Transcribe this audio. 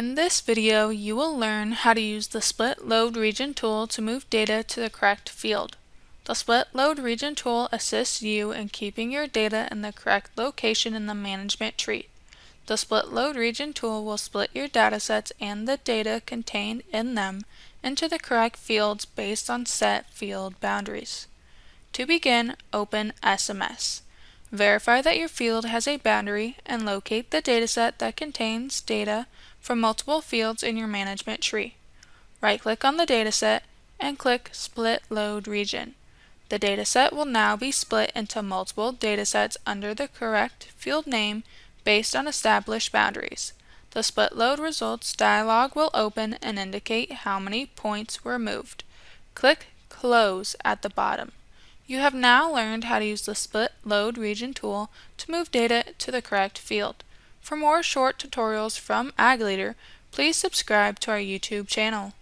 In this video, you will learn how to use the Split Load Region tool to move data to the correct field. The Split Load Region tool assists you in keeping your data in the correct location in the management tree. The Split Load Region tool will split your datasets and the data contained in them into the correct fields based on set field boundaries. To begin, open SMS. Verify that your field has a boundary and locate the dataset that contains data from multiple fields in your management tree. Right-click on the dataset and click Split Load Region. The dataset will now be split into multiple datasets under the correct field name based on established boundaries. The Split Load Results dialog will open and indicate how many points were moved. Click Close at the bottom. You have now learned how to use the Split Load Region tool to move data to the correct field. For more short tutorials from Ag Leader, please subscribe to our YouTube channel.